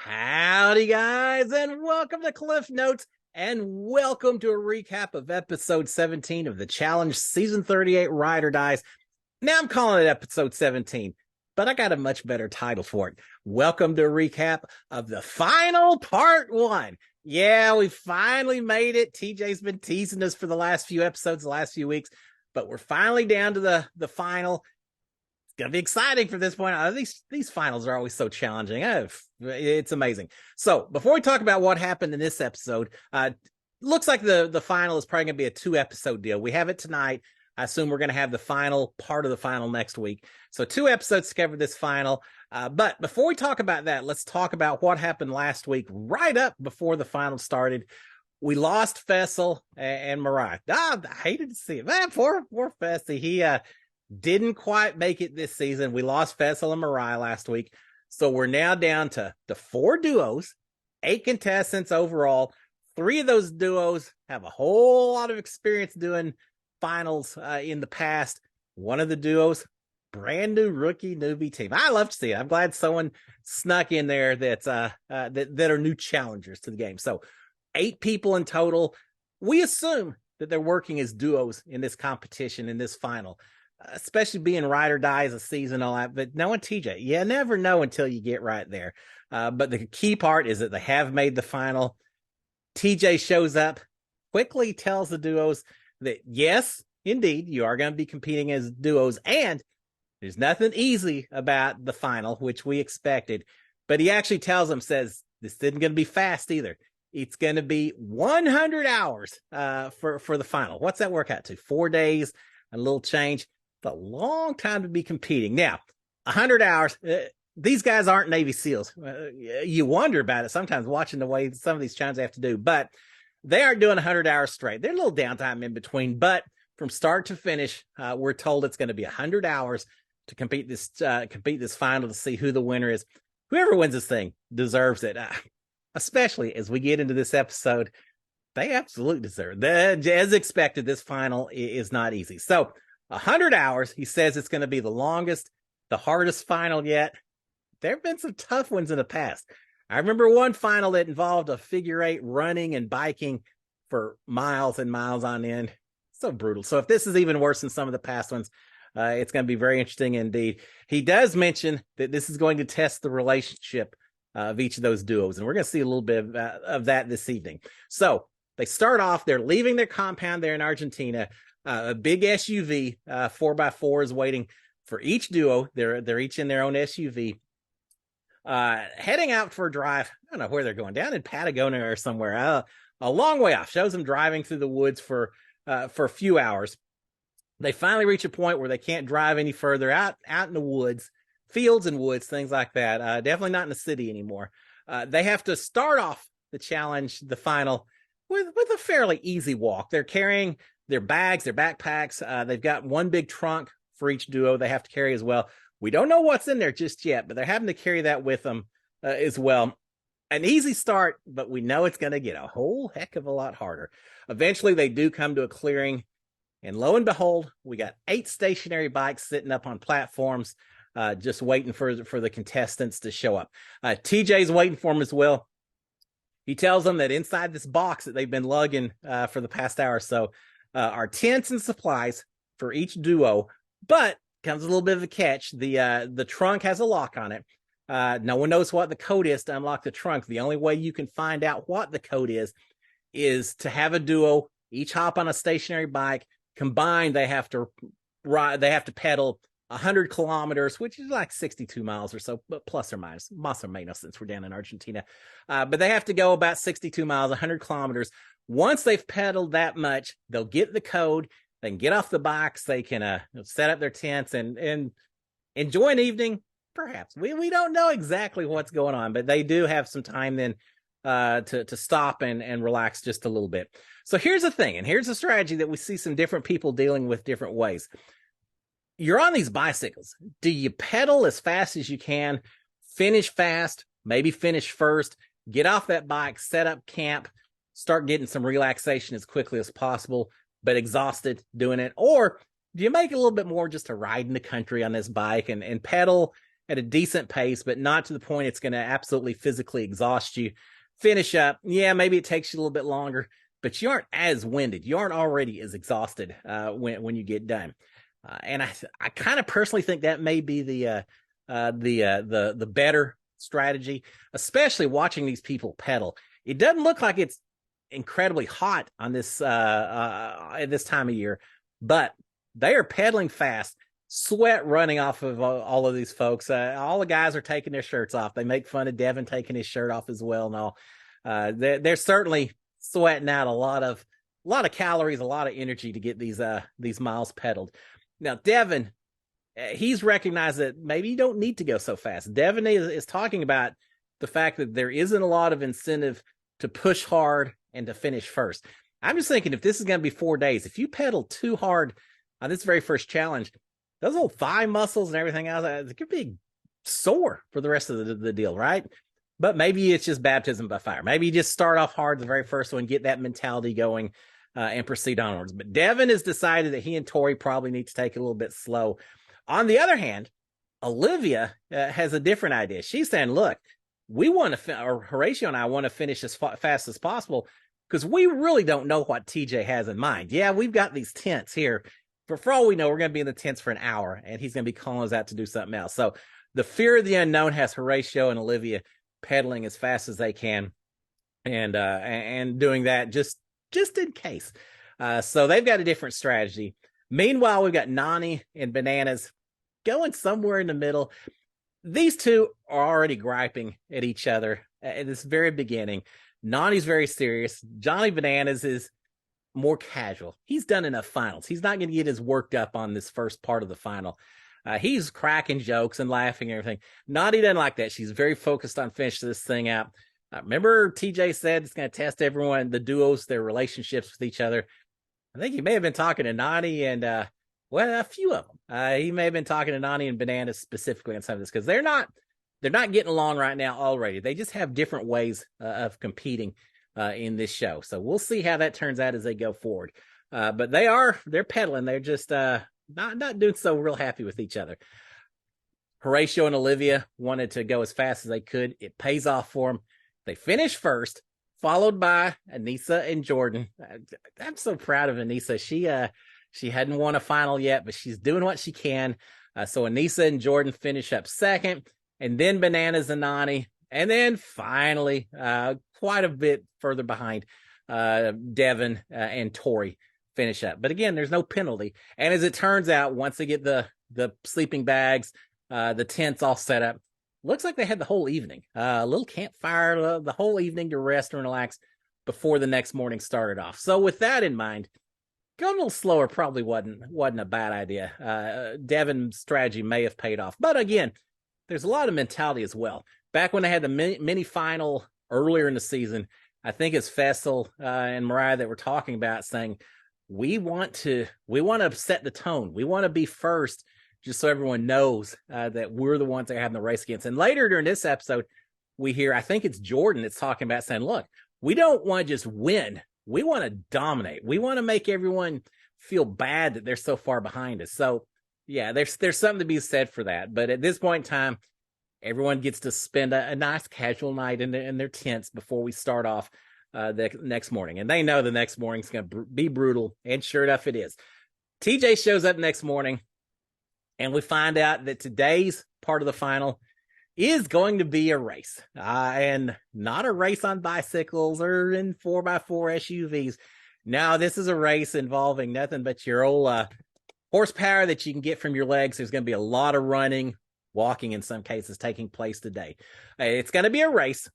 Howdy, guys, and welcome to Cliff Notes, and welcome to a recap of episode 17 of the Challenge Season 38 Ride or Dies. Now I'm calling it episode 17, but I got a much better title for it. Welcome to a recap of the final part one. Yeah, we finally made it. TJ's been teasing us for the last few episodes, the last few weeks, but we're finally down to the final. Gonna be exciting from this point on. These finals are always so challenging. It's amazing. So before we talk about what happened in this episode, looks like the final is probably gonna be a 2-episode deal. We have it tonight. I assume we're gonna have the final part of the final next week. So 2 episodes to cover this final. But before we talk about that, let's talk about what happened last week, right up before the final started. We lost Fessel and Mariah. I hated to see it. Man, poor Fessy. He didn't quite make it this season. We lost Fessel and Mariah last week. So we're now down to 4 duos, 8 contestants overall. 3 of those duos have a whole lot of experience doing finals in the past. One of the duos, brand new rookie newbie team. I love to see it. I'm glad someone snuck in there that are new challengers to the game. So 8 people in total. We assume that they're working as duos in this competition, in this final. Especially being ride or die as a season, all that, but knowing TJ, you never know until you get right there. But the key part is that they have made the final. TJ shows up, quickly tells the duos that yes, indeed, you are going to be competing as duos, and there's nothing easy about the final, which we expected. But he actually tells them, says this isn't going to be fast either. It's going to be 100 hours for the final. What's that work out to? 4 days, a little change. It's a long time to be competing. Now, 100 hours, these guys aren't Navy SEALs. You wonder about it sometimes watching the way some of these challenges have to do, but they aren't doing 100 hours straight. There's a little downtime in between, but from start to finish, we're told it's going to be 100 hours to compete this final to see who the winner is. Whoever wins this thing deserves it, especially as we get into this episode. They absolutely deserve it. As expected, this final is not easy. So 100 hours, he says it's going to be the longest, the hardest final yet. There have been some tough ones in the past. I remember one final that involved a figure 8 running and biking for miles and miles on end. So brutal. So if this is even worse than some of the past ones, it's going to be very interesting indeed. He does mention that this is going to test the relationship of each of those duos, and we're going to see a little bit of that this evening. So they start off, they're leaving their compound there in Argentina. A big SUV, 4x4 is waiting for each duo. They're each in their own SUV, heading out for a drive. I don't know where they're going, down in Patagonia or somewhere, a long way off. Shows them driving through the woods for a few hours. They finally reach a point where they can't drive any further, out in the woods, fields and woods, things like that. Definitely not in the city anymore. They have to start off the challenge, the final, with a fairly easy walk. They're carrying their bags, their backpacks. They've got one big trunk for each duo they have to carry as well. We don't know what's in there just yet, but they're having to carry that with them as well. An easy start, but we know it's going to get a whole heck of a lot harder. Eventually, they do come to a clearing, and lo and behold, we got 8 stationary bikes sitting up on platforms, just waiting for the contestants to show up. TJ's waiting for them as well. He tells them that inside this box that they've been lugging for the past hour or so, are tents and supplies for each duo, but comes a little bit of a catch. The trunk has a lock on it. No one knows what the code is to unlock the trunk. The only way you can find out what the code is to have a duo each hop on a stationary bike. Combined, they have to pedal 100 kilometers, which is like 62 miles or so, but plus or minus. Must or minus, since we're down in Argentina. But they have to go about 62 miles, 100 kilometers. Once they've pedaled that much, they'll get the code. They can get off the bikes. They can set up their tents and enjoy an evening. Perhaps we don't know exactly what's going on, but they do have some time then to stop and relax just a little bit. So here's the thing, and here's a strategy that we see some different people dealing with different ways. You're on these bicycles. Do you pedal as fast as you can, finish fast, maybe finish first, get off that bike, set up camp, start getting some relaxation as quickly as possible, but exhausted doing it? Or do you make it a little bit more just a ride in the country on this bike and pedal at a decent pace, but not to the point it's going to absolutely physically exhaust you. Finish up. Yeah, maybe it takes you a little bit longer, but you aren't as winded. You aren't already as exhausted when you get done. And I kind of personally think that may be the better strategy, especially watching these people pedal. It doesn't look like it's incredibly hot on this at this time of year, but they are pedaling fast, sweat running off of all of these folks. All the guys are taking their shirts off. They make fun of Devin taking his shirt off as well and all. They're certainly sweating out a lot of calories, a lot of energy to get these miles pedaled. Now Devin, he's recognized that maybe you don't need to go so fast. Devin is talking about the fact that there isn't a lot of incentive to push hard and to finish first. I'm just thinking, if this is going to be 4 days, if you pedal too hard on this very first challenge, those old thigh muscles and everything else, it could be sore for the rest of the deal, right? But maybe it's just baptism by fire. Maybe you just start off hard the very first one, get that mentality going, and proceed onwards. But Devin has decided that he and Tori probably need to take it a little bit slow. On the other hand, Olivia has a different idea. She's saying, look, we want to, or Horatio and I want to finish as fast as possible, because we really don't know what TJ has in mind. Yeah, we've got these tents here. For all we know, we're going to be in the tents for an hour, and he's going to be calling us out to do something else. So the fear of the unknown has Horatio and Olivia pedaling as fast as they can, and doing that just in case. So they've got a different strategy. Meanwhile, we've got Nani and Bananas going somewhere in the middle. These two are already griping at each other at this very beginning. Nani's very serious. Johnny Bananas is more casual. He's done enough finals. He's not going to get as worked up on this first part of the final. He's cracking jokes and laughing and everything. Nani doesn't like that. She's very focused on finishing this thing out. Remember TJ said it's going to test everyone, the duos, their relationships with each other. I think he may have been talking to Nani and, a few of them. He may have been talking to Nani and Bananas specifically on some of this, because they're not getting along right now already. They just have different ways of competing in this show. So we'll see how that turns out as they go forward. But they're pedaling. They're just not doing so real happy with each other. Horatio and Olivia wanted to go as fast as they could. It pays off for them. They finish first, followed by Anissa and Jordan. I'm so proud of Anissa. She hadn't won a final yet, but she's doing what she can. So Anissa and Jordan finish up second, and then Bananas and Nani, and then finally, quite a bit further behind, Devin and Tori finish up. But again, there's no penalty. And as it turns out, once they get the sleeping bags, the tents all set up, looks like they had the whole evening, a little campfire, the whole evening to rest and relax before the next morning started off. So with that in mind, going a little slower probably wasn't a bad idea. Devin's strategy may have paid off. But again, there's a lot of mentality as well. Back when they had the mini final earlier in the season, I think it's Fessel and Mariah that were talking about, saying, we want to set the tone. We want to be first, just so everyone knows that we're the ones they're having the race against. And later during this episode, we hear, I think it's Jordan that's talking about, saying, look, we don't want to just win. We want to dominate. We want to make everyone feel bad that they're so far behind us. So yeah, there's something to be said for that. But at this point in time, everyone gets to spend a nice casual night in their tents before we start off the next morning. And they know the next morning's going to be brutal. And sure enough, it is. TJ shows up next morning, and we find out that today's part of the final is going to be a race, and not a race on bicycles or in 4x4 SUVs. Now, this is a race involving nothing but your old horsepower that you can get from your legs. There's going to be a lot of running, walking in some cases, taking place today. It's going to be a race,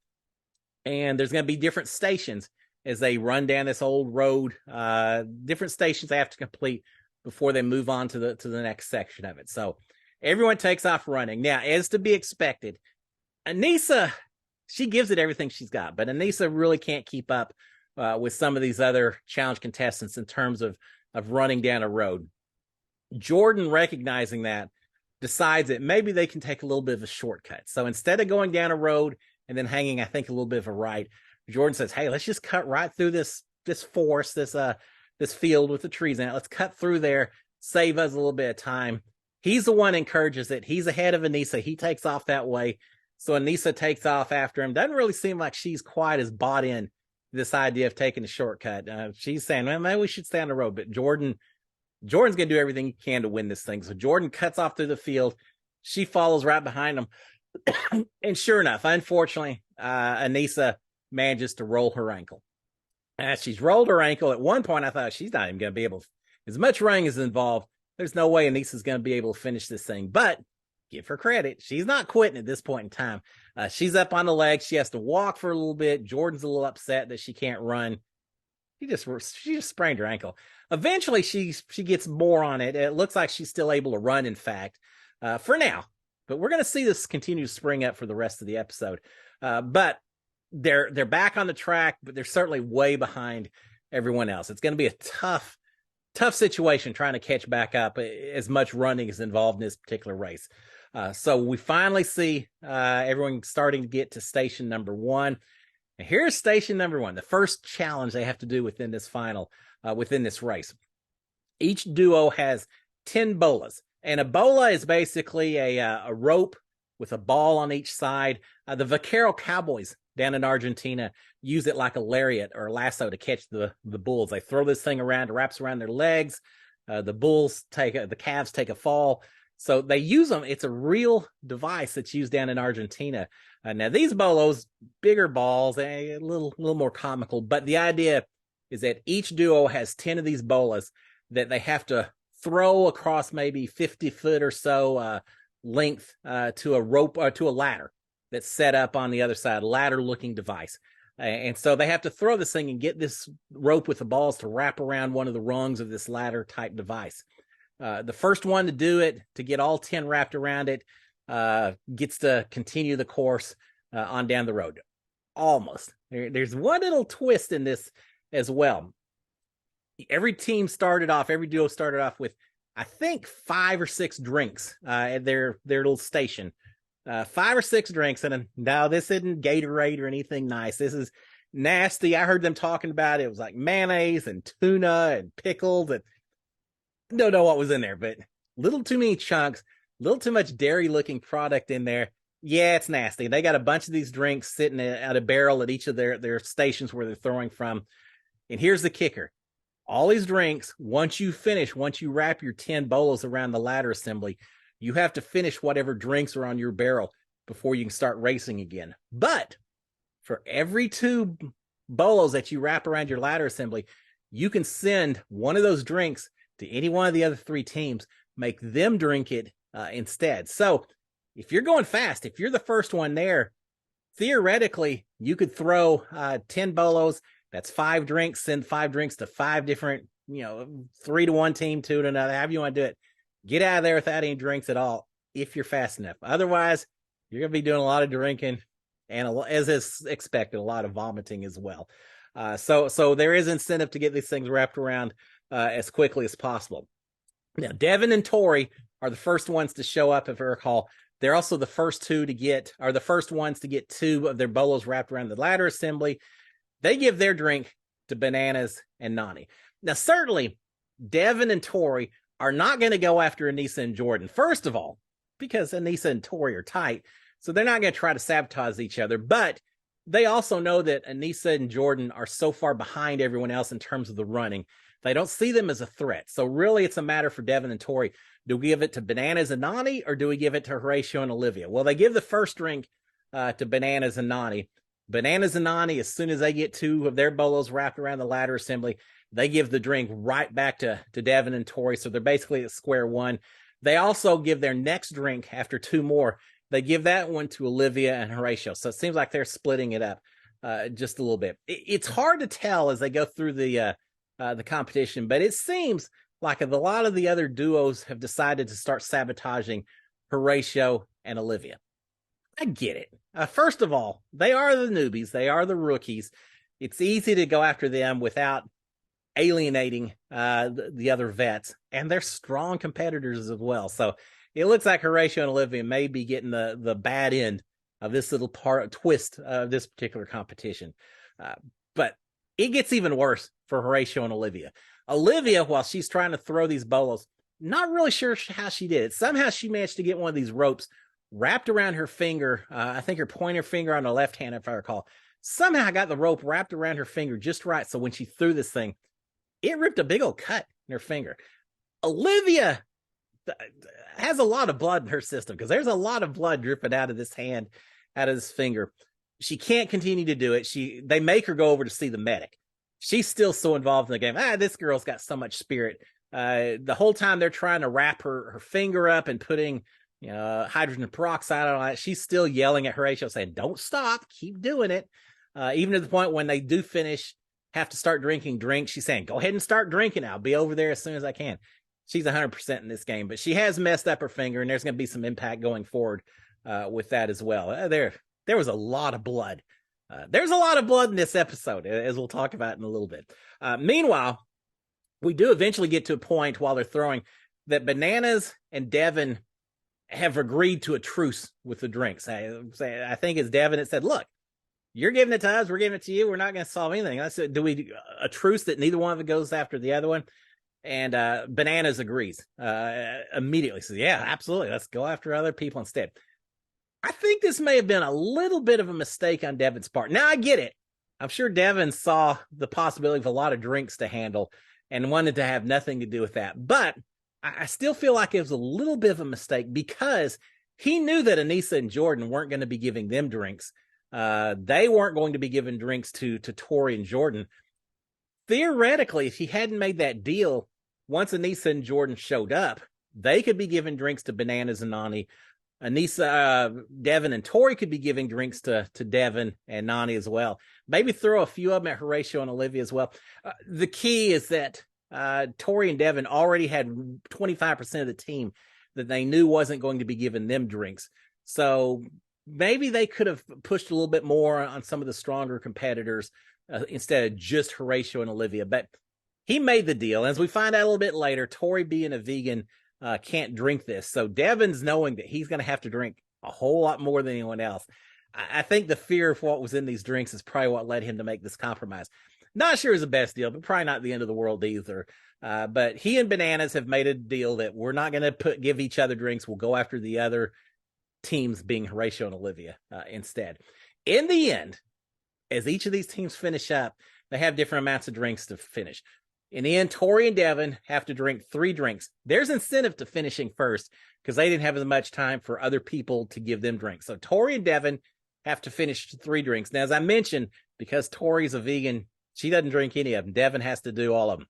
and there's going to be different stations as they run down this old road. Different stations they have to complete before they move on to the next section of it. So everyone takes off running. Now, as to be expected, Anissa, she gives it everything she's got, but Anissa really can't keep up with some of these other challenge contestants in terms of running down a road. Jordan, recognizing that, decides that maybe they can take a little bit of a shortcut. So instead of going down a road and then hanging, I think, a little bit of a right, Jordan says, hey, let's just cut right through this forest, this field with the trees in it. Let's cut through there, save us a little bit of time. He's the one who encourages it. He's ahead of Anissa. He takes off that way. So Anissa takes off after him. Doesn't really seem like she's quite as bought in this idea of taking a shortcut. She's saying, well, maybe we should stay on the road. But Jordan's going to do everything he can to win this thing. So Jordan cuts off through the field. She follows right behind him. And sure enough, unfortunately, Anissa manages to roll her ankle. As she's rolled her ankle, at one point I thought she's not even going to be able to, as much running is involved, there's no way Anissa's going to be able to finish this thing. But give her credit, she's not quitting at this point in time. She's up on the leg. She has to walk for a little bit. Jordan's a little upset that she can't run. She just sprained her ankle. Eventually, she gets more on it. It looks like she's still able to run, in fact, for now. But we're going to see this continue to spring up for the rest of the episode. But they're back on the track, but they're certainly way behind everyone else. It's going to be a tough situation trying to catch back up. As much running is involved in this particular race. So we finally see everyone starting to get to station number 1. And here's station number 1, the first challenge they have to do within this within this race. Each duo has 10 bolas, and a bola is basically a rope with a ball on each side. The Vaquero Cowboys down in Argentina use it like a lariat or a lasso to catch the bulls. They throw this thing around, it wraps around their legs. The calves take a fall. So they use them. It's a real device that's used down in Argentina. Now these bolos, bigger balls, a little more comical, but the idea is that each duo has 10 of these bolas that they have to throw across maybe 50 foot or so length to a rope or to a ladder that's set up on the other side, ladder looking device. And so they have to throw this thing and get this rope with the balls to wrap around one of the rungs of this ladder type device. The first one to do it, to get all 10 wrapped around it, gets to continue the course on down the road. Almost. There's one little twist in this as well. Every duo started off with, I think, 5 or 6 drinks at their little station. 5 or 6 drinks. And now this isn't Gatorade or anything nice. This is nasty. I heard them talking about it. It was like mayonnaise and tuna and pickles, and don't know what was in there, but little too many chunks, little too much dairy looking product in there. Yeah, it's nasty. They got a bunch of these drinks sitting at a barrel at each of their stations where they're throwing from. And here's the kicker. All these drinks, once you wrap your 10 bolos around the ladder assembly, you have to finish whatever drinks are on your barrel before you can start racing again. But for every 2 bolos that you wrap around your ladder assembly, you can send one of those drinks to any one of the other 3 teams, make them drink it instead. So if you're going fast, if you're the first one there, theoretically, you could throw 10 bolos. That's 5 drinks, send 5 drinks to 5 different, 3 to one team, 2 to another, however you want to do it. Get out of there without any drinks at all if you're fast enough. Otherwise, you're going to be doing a lot of drinking and, as is expected, a lot of vomiting as well. So there is incentive to get these things wrapped around as quickly as possible. Now, Devin and Tori are the first ones to show up, if I recall. They're also the first ones to get 2 of their bolos wrapped around the ladder assembly. They give their drink to Bananas and Nani. Now, certainly, Devin and Tori are not going to go after Anissa and Jordan. First of all, because Anissa and Tori are tight, so they're not going to try to sabotage each other. But they also know that Anissa and Jordan are so far behind everyone else in terms of the running. They don't see them as a threat. So really, it's a matter for Devin and Tori. Do we give it to Bananas and Nani, or do we give it to Horatio and Olivia? Well, they give the first drink to Bananas and Nani. Bananas and Nani, as soon as they get 2 of their bolos wrapped around the ladder assembly, they give the drink right back to Devin and Tori. So they're basically at square one. They also give their next drink after 2 more. They give that one to Olivia and Horatio. So it seems like they're splitting it up just a little bit. It's hard to tell as they go through the competition, but it seems like a lot of the other duos have decided to start sabotaging Horatio and Olivia. I get it. First of all, they are the newbies. They are the rookies. It's easy to go after them without alienating the other vets, and they're strong competitors as well. So it looks like Horatio and Olivia may be getting the bad end of this little twist of this particular competition. But it gets even worse for Horatio and Olivia. Olivia, while she's trying to throw these bolos, Not really sure how she did it. Somehow she managed to get one of these ropes wrapped around her finger. I think her pointer finger on the left hand, if I recall. Somehow I got the rope wrapped around her finger just right. So when she threw this thing, it ripped a big old cut in her finger. Olivia has a lot of blood in her system because there's a lot of blood dripping out of this hand, out of this finger. She can't continue to do it. They make her go over to see the medic. She's still so involved in the game. This girl's got so much spirit. The whole time they're trying to wrap her finger up and putting hydrogen peroxide on it, she's still yelling at Horatio saying, don't stop, keep doing it. Even to the point when they do finish, have to start drinking drinks, she's saying, go ahead and start drinking. I'll be over there as soon as I can. She's 100% in this game, but she has messed up her finger, and there's going to be some impact going forward with that as well. There was a lot of blood. There's a lot of blood in this episode, as we'll talk about in a little bit. Meanwhile, we do eventually get to a point while they're throwing that Bananas and Devin have agreed to a truce with the drinks. I think it's Devin that said, look, you're giving it to us, we're giving it to you, we're not going to solve anything. I said, do we a truce that neither one of it goes after the other one? And Bananas agrees immediately. Says, yeah, absolutely. Let's go after other people instead. I think this may have been a little bit of a mistake on Devin's part. Now, I get it. I'm sure Devin saw the possibility of a lot of drinks to handle and wanted to have nothing to do with that. But I still feel like it was a little bit of a mistake because he knew that Anissa and Jordan weren't going to be giving them drinks. They weren't going to be giving drinks to Tori and Jordan. Theoretically, if he hadn't made that deal, once Anissa and Jordan showed up, they could be giving drinks to Bananas and Nani. Anissa, Devin, and Tori could be giving drinks to Devin and Nani as well. Maybe throw a few of them at Horatio and Olivia as well. The key is that Tori and Devin already had 25% of the team that they knew wasn't going to be giving them drinks. So maybe they could have pushed a little bit more on some of the stronger competitors instead of just Horatio and Olivia. But he made the deal. As we find out a little bit later, Tori being a vegan can't drink this. So Devin's knowing that he's going to have to drink a whole lot more than anyone else. I think the fear of what was in these drinks is probably what led him to make this compromise. Not sure it was the best deal, but probably not the end of the world either. But he and Bananas have made a deal that we're not going to give each other drinks. We'll go after the other teams, being Horatio and Olivia instead. In the end, as each of these teams finish up, they have different amounts of drinks to finish. In the end, Tori and Devin have to drink 3 drinks. There's incentive to finishing first because they didn't have as much time for other people to give them drinks. So Tori and Devin have to finish 3 drinks. Now, as I mentioned, because Tori's a vegan, she doesn't drink any of them. Devin has to do all of them.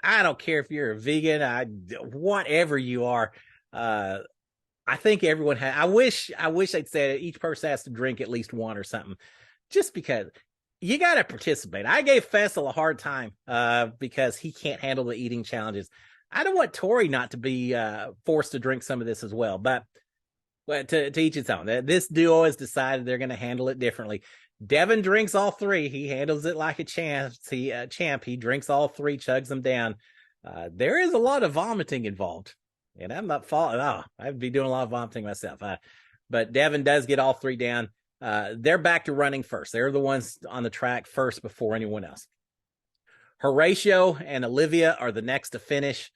I don't care if you're a vegan, whatever you are. I think everyone I wish they'd say each person has to drink at least 1 or something, just because you got to participate. I gave Fessel a hard time because he can't handle the eating challenges. I don't want Tori not to be forced to drink some of this as well, but to each its own. This duo has decided they're going to handle it differently. Devin drinks all 3. He handles it like a champ. He drinks all 3, chugs them down. There is a lot of vomiting involved, and I'm not faulting. I'd be doing a lot of vomiting myself. But Devin does get all 3 down. They're back to running first. They're the ones on the track first before anyone else. Horatio and Olivia are the next to finish,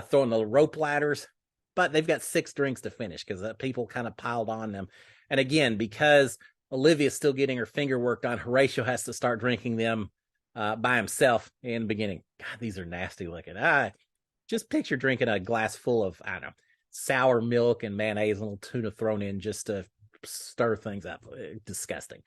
throwing the rope ladders, but they've got 6 drinks to finish because people kind of piled on them. And again, because Olivia's still getting her finger worked on, Horatio has to start drinking them by himself in the beginning. God, these are nasty looking. Just picture drinking a glass full of, I don't know, sour milk and mayonnaise and a little tuna thrown in just to stir things up. Disgusting.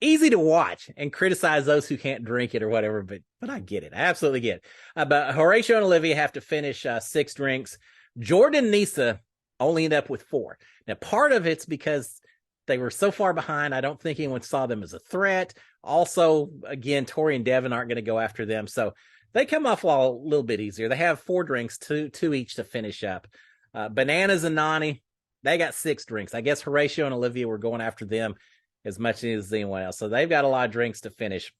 Easy to watch and criticize those who can't drink it or whatever, but I get it. I absolutely get it. But Horatio and Olivia have to finish 6 drinks. Jordan and Nisa only end up with 4. Now, part of it's because they were so far behind, I don't think anyone saw them as a threat. Also, again, Tori and Devin aren't going to go after them, so they come off a little bit easier. They have 4 drinks, two each to finish up. Bananas and Nani, they got 6 drinks. I guess Horatio and Olivia were going after them as much as anyone else, so they've got a lot of drinks to finish.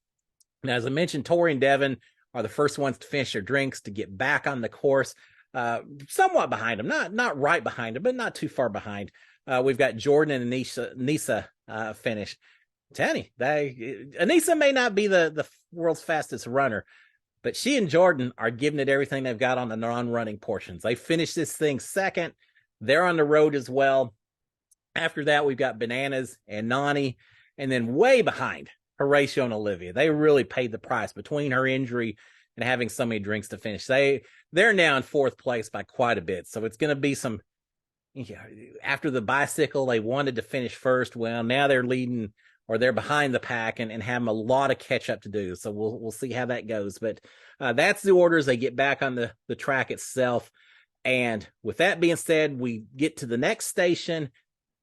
Now, as I mentioned, Tori and Devin are the first ones to finish their drinks to get back on the course. Somewhat behind them, not right behind them, but not too far behind. We've got Jordan and Nisa finished. Anissa may not be the world's fastest runner, But she and Jordan are giving it everything they've got on the non-running portions. They finished this thing second. They're on the road as well. After that, we've got Bananas and Nani, and then way behind, Horatio and Olivia. They really paid the price between her injury and having so many drinks to finish. They're now in fourth place by quite a bit. So it's going to be some. After the bicycle, they wanted to finish first. Well, now they're leading or they're behind the pack and having a lot of catch up to do. So we'll see how that goes. But that's the orders. They get back on the track itself. And with that being said, we get to the next station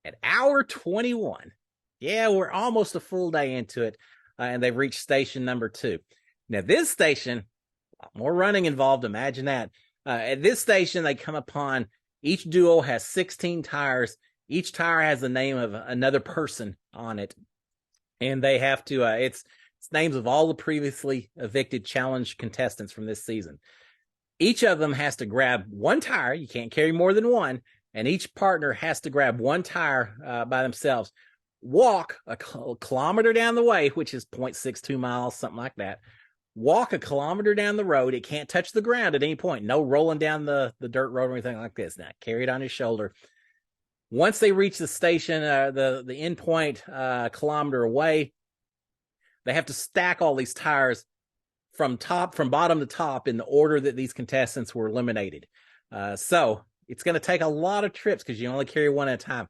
at hour 21. Yeah, we're almost a full day into it. And they've reached station number 2. Now, this station, a lot more running involved. Imagine that. At this station, they come upon each duo has 16 tires. Each tire has the name of another person on it. And they have to, it's names of all the previously evicted challenge contestants from this season. Each of them has to grab one tire. You can't carry more than one. And each partner has to grab one tire by themselves, walk a kilometer down the way, which is 0.62 miles, something like that. Walk a kilometer down the road. It can't touch the ground at any point. No rolling down the dirt road or anything like this. Now, carry it on his shoulder. Once they reach the station, the end point, kilometer away, they have to stack all these tires from bottom to top in the order that these contestants were eliminated. So it's going to take a lot of trips because you only carry one at a time.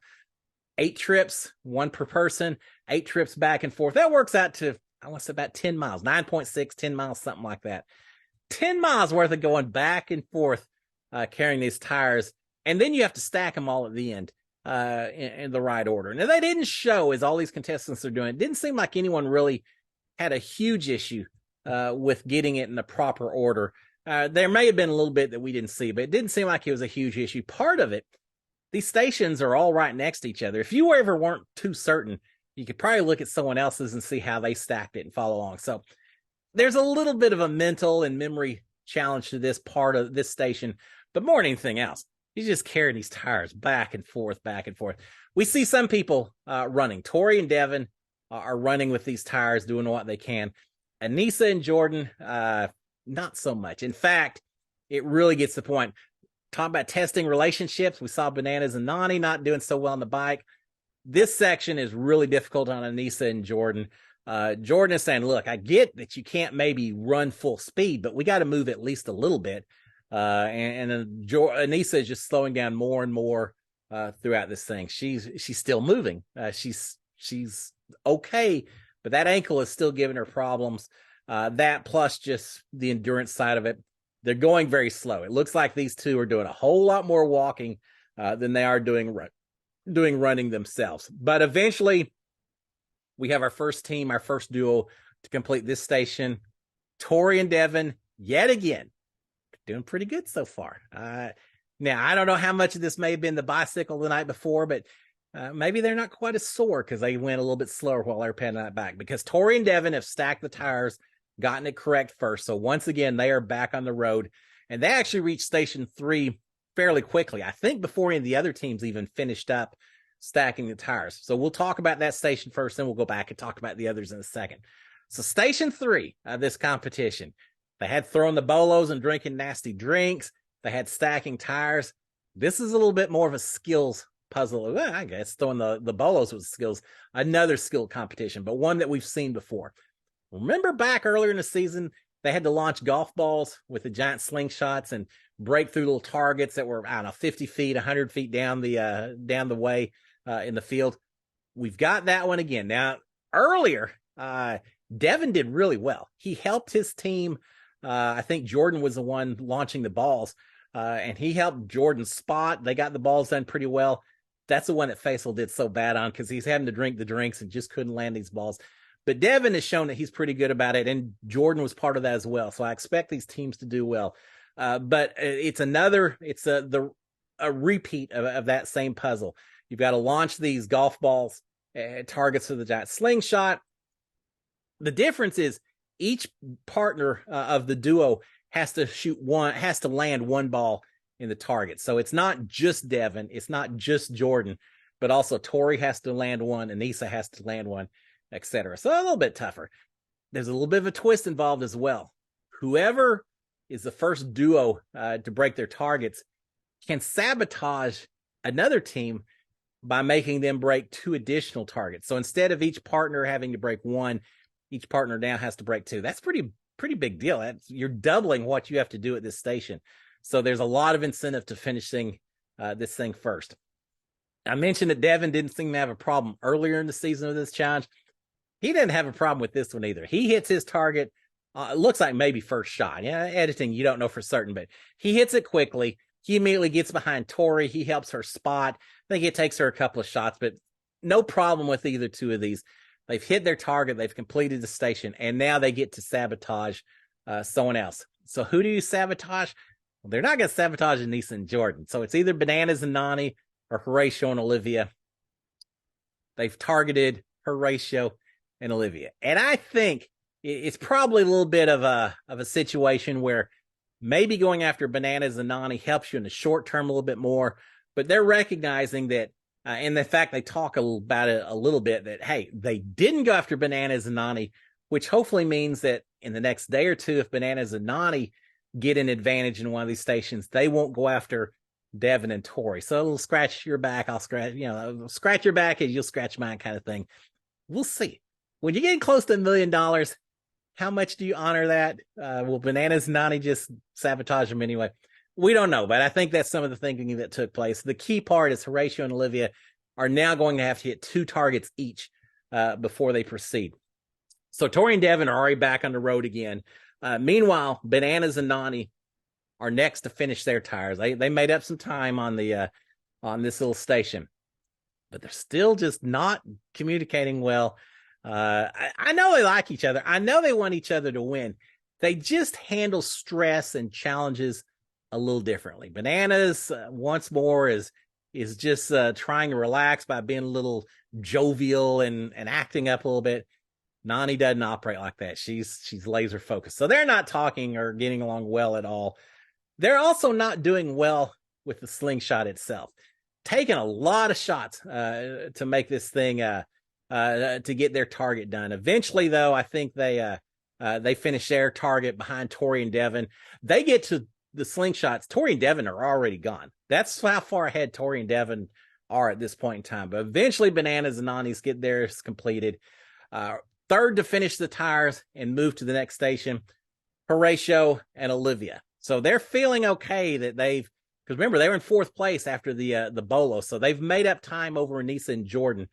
8 trips, 1 per person, 8 trips back and forth. That works out to, I want to say about 10 miles, 9.6, 10 miles, something like that. 10 miles worth of going back and forth, carrying these tires. And then you have to stack them all at the end in the right order. Now, they didn't show, as all these contestants are doing, it didn't seem like anyone really had a huge issue with getting it in the proper order. There may have been a little bit that we didn't see, but it didn't seem like it was a huge issue. Part of it, these stations are all right next to each other. If you ever weren't too certain, you could probably look at someone else's and see how they stacked it and follow along. So there's a little bit of a mental and memory challenge to this part of this station, but more than anything else, he's just carrying these tires back and forth, back and forth. We see some people running. Tori and Devin are running with these tires, doing what they can. Anissa and Jordan, not so much. In fact, it really gets the point. Talking about testing relationships, we saw Bananas and Nani not doing so well on the bike. This section is really difficult on Anissa and Jordan. Jordan is saying, look, I get that you can't maybe run full speed, but we got to move at least a little bit. And Anissa is just slowing down more and more throughout this thing. She's still moving. She's okay, but that ankle is still giving her problems. That plus just the endurance side of it. They're going very slow. It looks like these two are doing a whole lot more walking than they are doing running themselves. But eventually, we have our first team, our first duo to complete this station. Tori and Devin, yet again, doing pretty good so far. Now, I don't know how much of this may have been the bicycle the night before, but maybe they're not quite as sore because they went a little bit slower while they were pedaling that back. Because Tori and Devin have stacked the tires, gotten it correct first. So once again, they are back on the road. And they actually reached station 3 fairly quickly. I think before any of the other teams even finished up stacking the tires. So we'll talk about that station first, then we'll go back and talk about the others in a second. So station 3 of this competition, they had throwing the bolos and drinking nasty drinks. They had stacking tires. This is a little bit more of a skills puzzle. Well, I guess throwing the bolos was skills, another skill competition, but one that we've seen before. Remember back earlier in the season, they had to launch golf balls with the giant slingshots and break through little targets that were, I don't know, 50 feet, 100 feet down the way in the field. We've got that one again. Now, earlier, Devin did really well. He helped his team. I think Jordan was the one launching the balls, and he helped Jordan spot. They got the balls done pretty well. That's the one that Faisal did so bad on because he's having to drink the drinks and just couldn't land these balls. But Devin has shown that he's pretty good about it, and Jordan was part of that as well. So I expect these teams to do well. But it's a repeat of that same puzzle. You've got to launch these golf balls at targets for the giant slingshot. The difference is each partner of the duo has to land one ball in the target. So it's not just Devin, it's not just Jordan, but also Tori has to land one, Anissa has to land one, etc. So a little bit tougher. There's a little bit of a twist involved as well. whoever is the first duo to break their targets can sabotage another team by making them break 2 additional targets. So instead of each partner having to break 1, each partner now has to break 2. That's pretty big deal. You're doubling what you have to do at this station. So there's a lot of incentive to finishing this thing first. I mentioned that Devin didn't seem to have a problem earlier in the season of this challenge. He didn't have a problem with this one either. He hits his target. It looks like maybe first shot. Yeah, editing, you don't know for certain, but he hits it quickly. He immediately gets behind Tori. He helps her spot. I think it takes her a couple of shots, but no problem with either two of these. They've hit their target. They've completed the station, and now they get to sabotage someone else. So who do you sabotage? Well, they're not going to sabotage Anissa and Jordan. So it's either Bananas and Nany or Horatio and Olivia. They've targeted Horatio and Olivia. And I think it's probably a little bit of a situation where maybe going after Bananas and Nany helps you in the short term a little bit more, but they're recognizing that, and the fact they talk about it a little bit, that, hey, they didn't go after Bananas and Nany, which hopefully means that in the next day or two, if Bananas and Nany get an advantage in one of these stations, they won't go after Devin and Tori. So it'll scratch your back, I'll scratch your back and you'll scratch mine kind of thing. We'll see. When you're getting close to $1 million, how much do you honor that? Will Bananas and Nany just sabotage them anyway? We don't know, but I think that's some of the thinking that took place. The key part is Horatio and Olivia are now going to have to hit 2 targets each before they proceed. So Tori and Devin are already back on the road again. Meanwhile, Bananas and Nany are next to finish their tires. They made up some time on the on this little station, but they're still just not communicating well. I know they like each other. I know they want each other to win. They just handle stress and challenges a little differently. Bananas, once more, is just trying to relax by being a little jovial and acting up a little bit. Nany doesn't operate like that. She's laser focused. So they're not talking or getting along well at all. They're also not doing well with the slingshot itself. Taking a lot of shots to make this thing to get their target done. Eventually, though, I think they finish their target behind Tori and Devin. They get to the slingshots. Tori and Devin are already gone. That's how far ahead Tori and Devin are at this point in time. But eventually, Bananas and Nany's get theirs completed. Third to finish the tires and move to the next station, Horatio and Olivia. So they're feeling okay that because remember, they were in 4th place after the Bolo. So they've made up time over Anissa and Jordan,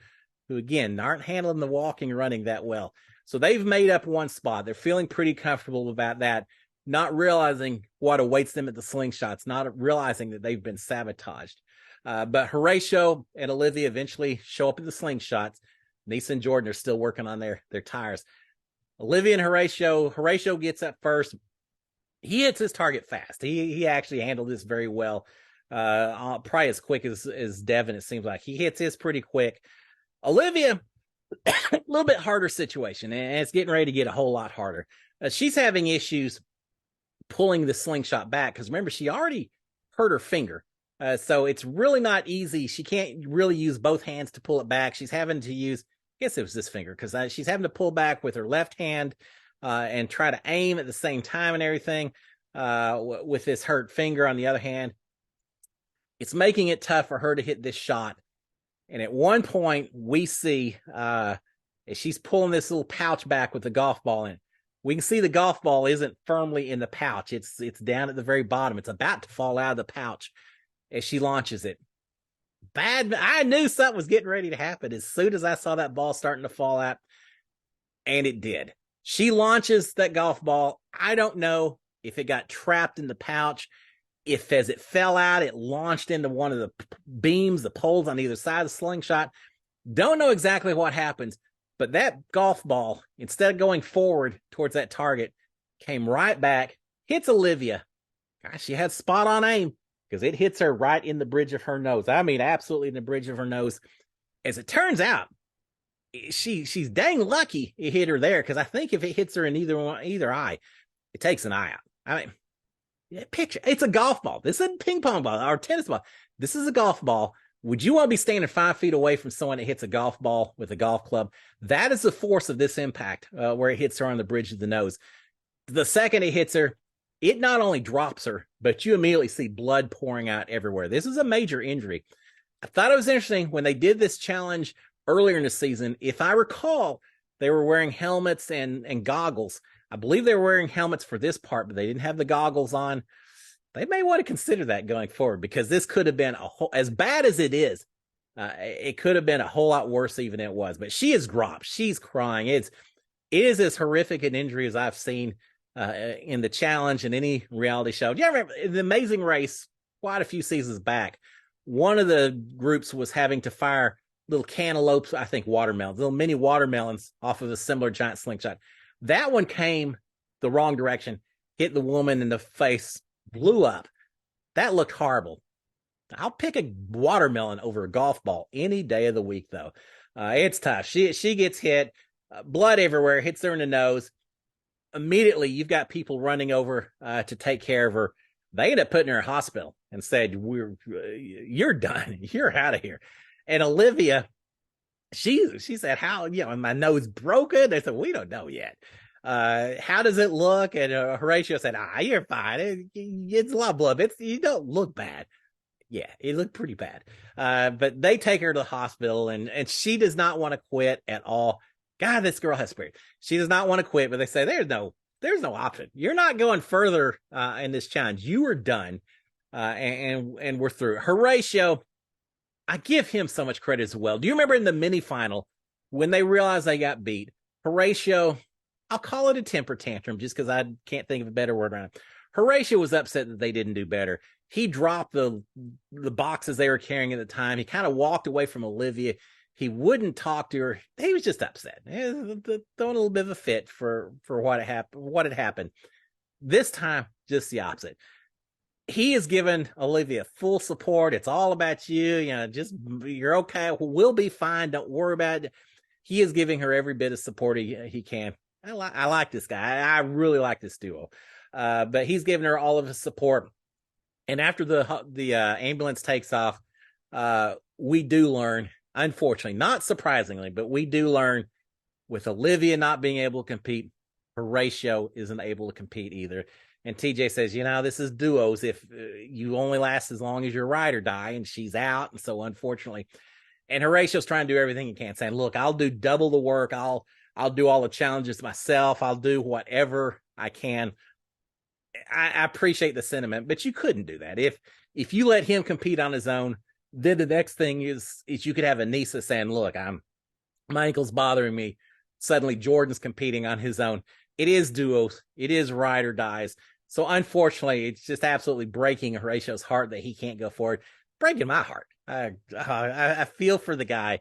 who, again, aren't handling the walking and running that well. So they've made up 1 spot. They're feeling pretty comfortable about that, not realizing what awaits them at the slingshots, not realizing that they've been sabotaged. But Horatio and Olivia eventually show up at the slingshots. Anissa and Jordan are still working on their tires. Olivia and Horatio gets up first. He hits his target fast. He actually handled this very well. Probably as quick as Devin, it seems like. He hits his pretty quick. Olivia, a little bit harder situation, and it's getting ready to get a whole lot harder. She's having issues pulling the slingshot back because, remember, she already hurt her finger. So it's really not easy. She can't really use both hands to pull it back. She's having to use, I guess it was this finger, because she's having to pull back with her left hand and try to aim at the same time and everything with this hurt finger on the other hand. It's making it tough for her to hit this shot. And at one point, we see as she's pulling this little pouch back with the golf ball in it. We can see the golf ball isn't firmly in the pouch. It's down at the very bottom. It's about to fall out of the pouch as she launches it. I knew something was getting ready to happen as soon as I saw that ball starting to fall out. And it did. She launches that golf ball. I don't know if it got trapped in the pouch, if as it fell out, it launched into one of the beams, the poles on either side of the slingshot. Don't know exactly what happens, but that golf ball, instead of going forward towards that target, came right back, hits Olivia. Gosh, she had spot on aim because it hits her right in the bridge of her nose. I mean, absolutely in the bridge of her nose. As it turns out, she's dang lucky it hit her there, because I think if it hits her in either eye, it takes an eye out. I mean, picture, it's a golf ball. This is a ping pong ball or tennis ball. This is a golf ball. Would you want to be standing 5 feet away from someone that hits a golf ball with a golf club? That is the force of this impact, where it hits her on the bridge of the nose. The second it hits her, it not only drops her, but you immediately see blood pouring out everywhere. This is a major injury. I thought it was interesting when they did this challenge earlier in the season. If I recall, they were wearing helmets and goggles. I believe they were wearing helmets for this part, but they didn't have the goggles on. They may want to consider that going forward, because this could have been as bad as it is. It could have been a whole lot worse even than it was. But she is dropped. She's crying. It is as horrific an injury as I've seen in the challenge and any reality show. Do you remember the Amazing Race quite a few seasons back? One of the groups was having to fire little cantaloupes, I think watermelons, little mini watermelons off of a similar giant slingshot. That one came the wrong direction, hit the woman in the face, blew up. That looked horrible. I'll pick a watermelon over a golf ball any day of the week, though. It's tough. She gets hit, blood everywhere, hits her in the nose. Immediately, you've got people running over to take care of her. They end up putting her in hospital and said, "You're done. You're out of here." And Olivia, she said, "How? My nose broken?" They said, "We don't know yet. How does it look?" And Horatio said, "You're fine. It's a lot of blood. You don't look bad." Yeah, it looked pretty bad. But they take her to the hospital, and she does not want to quit at all. God, this girl has spirit. She does not want to quit, but they say there's no option. You're not going further in this challenge. You are done, and we're through. Horatio, I give him so much credit as well. Do you remember in the mini final when they realized they got beat? Horatio, I'll call it a temper tantrum just because I can't think of a better word around it. Horatio was upset that they didn't do better. He dropped the boxes they were carrying at the time. He kind of walked away from Olivia. He wouldn't talk to her. He was just upset, throwing a little bit of a fit for what had happened. This time, just the opposite. He has given Olivia full support. It's all about you. Just you're okay. We'll be fine. Don't worry about it. He is giving her every bit of support he can. I like this guy. I really like this duo. But he's giving her all of his support. And after the ambulance takes off, we do learn, unfortunately, not surprisingly, but we do learn with Olivia not being able to compete, Horatio isn't able to compete either. And TJ says, this is duos. If you only last as long as your ride or die, and she's out. And so unfortunately, and Horatio's trying to do everything he can, saying, look, I'll do double the work. I'll do all the challenges myself. I'll do whatever I can. I appreciate the sentiment, but you couldn't do that. If you let him compete on his own, then the next thing is you could have Anissa saying, look, my ankle's bothering me. Suddenly Jordan's competing on his own. It is duos. It is ride or dies. So unfortunately, it's just absolutely breaking Horatio's heart that he can't go forward. Breaking my heart. I feel for the guy.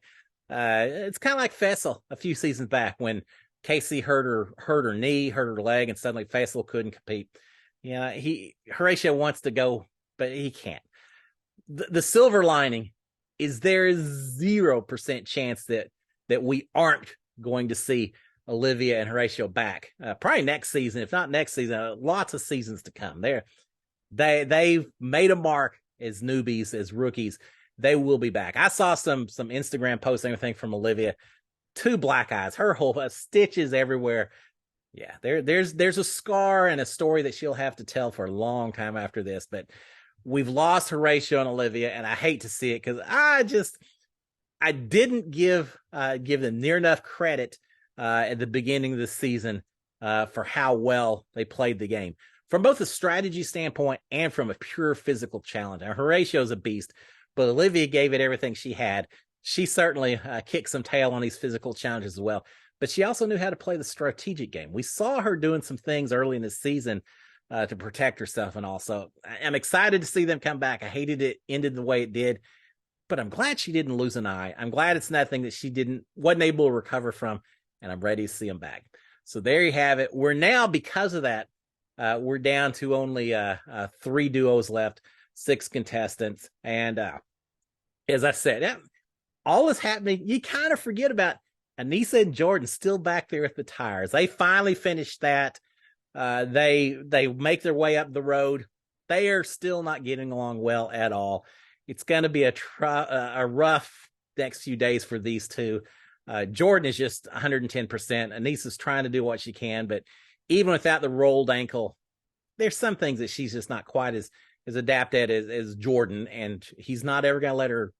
It's kind of like Fessel a few seasons back when Casey hurt her knee, hurt her leg, and suddenly Fessel couldn't compete. Horatio wants to go, but he can't. The silver lining is there is 0% chance that we aren't going to see Olivia and Horatio back. Probably next season, if not next season, lots of seasons to come. They've made a mark as newbies, as rookies. They will be back. I saw some Instagram posts and everything from Olivia. 2 black eyes, her whole stitches everywhere. Yeah, there's a scar and a story that she'll have to tell for a long time after this. But we've lost Horatio and Olivia, and I hate to see it because I didn't give them near enough credit at the beginning of the season for how well they played the game from both a strategy standpoint and from a pure physical challenge. Now, Horatio's a beast, but Olivia gave it everything she had. She certainly kicked some tail on these physical challenges as well. But she also knew how to play the strategic game. We saw her doing some things early in the season to protect herself and all. So I'm excited to see them come back. I hated it ended the way it did, but I'm glad she didn't lose an eye. I'm glad it's nothing that she wasn't able to recover from, and I'm ready to see them back. So there you have it. We're now, because of that, we're down to only 3 duos left, 6 contestants. And as I said, all is happening. You kind of forget about Anissa and Jordan still back there at the tires. They finally finished that. They make their way up the road. They are still not getting along well at all. It's going to be a rough next few days for these two. Jordan is just 110%. Anissa's trying to do what she can, but even without the rolled ankle, there's some things that she's just not quite as adapted as Jordan, and he's not ever going to let her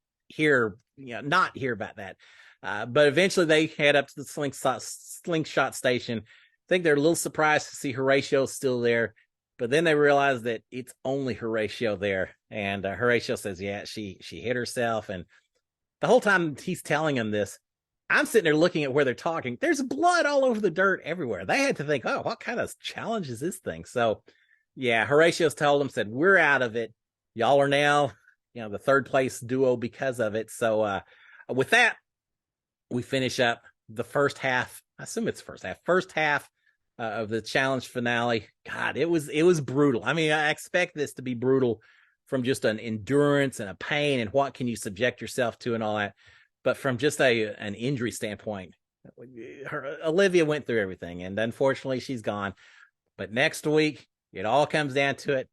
not hear about that. But eventually they head up to the slingshot station. I think they're a little surprised to see Horatio still there, but then they realize that it's only Horatio there. And Horatio says, yeah, she hit herself. And the whole time he's telling him this, I'm sitting there looking at where they're talking. There's blood all over the dirt everywhere. They had to think, oh, what kind of challenge is this thing? So, yeah, Horatio's told them, said, we're out of it. Y'all are now, the third place duo because of it. So with that, we finish up the first half. I assume it's first half of the challenge finale. God, it was brutal. I mean, I expect this to be brutal from just an endurance and a pain and what can you subject yourself to and all that. But from just an injury standpoint, Olivia went through everything, and unfortunately she's gone. But next week, it all comes down to it.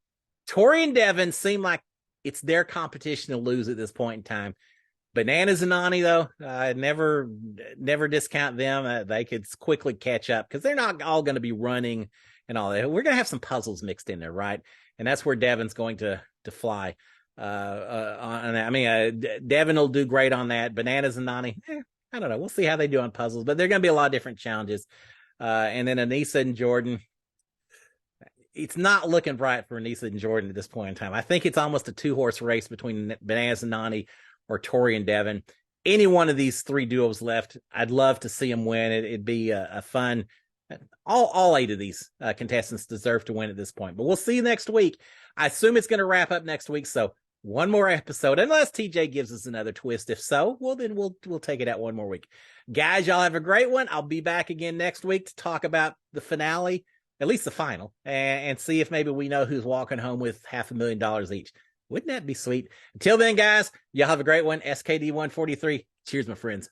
Tori and Devin seem like it's their competition to lose at this point in time. Bananas and Nani, though, never discount them. They could quickly catch up because they're not all going to be running and all that. We're going to have some puzzles mixed in there, right? And that's where Devin's going to fly. Devin will do great on that. Bananas and Nani, I don't know. We'll see how they do on puzzles, but there are going to be a lot of different challenges. And then Anissa and Jordan, it's not looking bright for Anissa and Jordan at this point in time. I think it's almost a 2-horse race between Bananas and Nani or Tori and Devin. Any one of these three duos left, I'd love to see them win. It'd be a fun. All 8 of these contestants deserve to win at this point. But we'll see you next week. I assume it's going to wrap up next week. So one more episode, unless TJ gives us another twist. If so, well, then we'll take it out one more week. Guys, y'all have a great one. I'll be back again next week to talk about the finale, at least the final, and see if maybe we know who's walking home with $500,000 each. Wouldn't that be sweet? Until then, guys, y'all have a great one. SKD143. Cheers, my friends.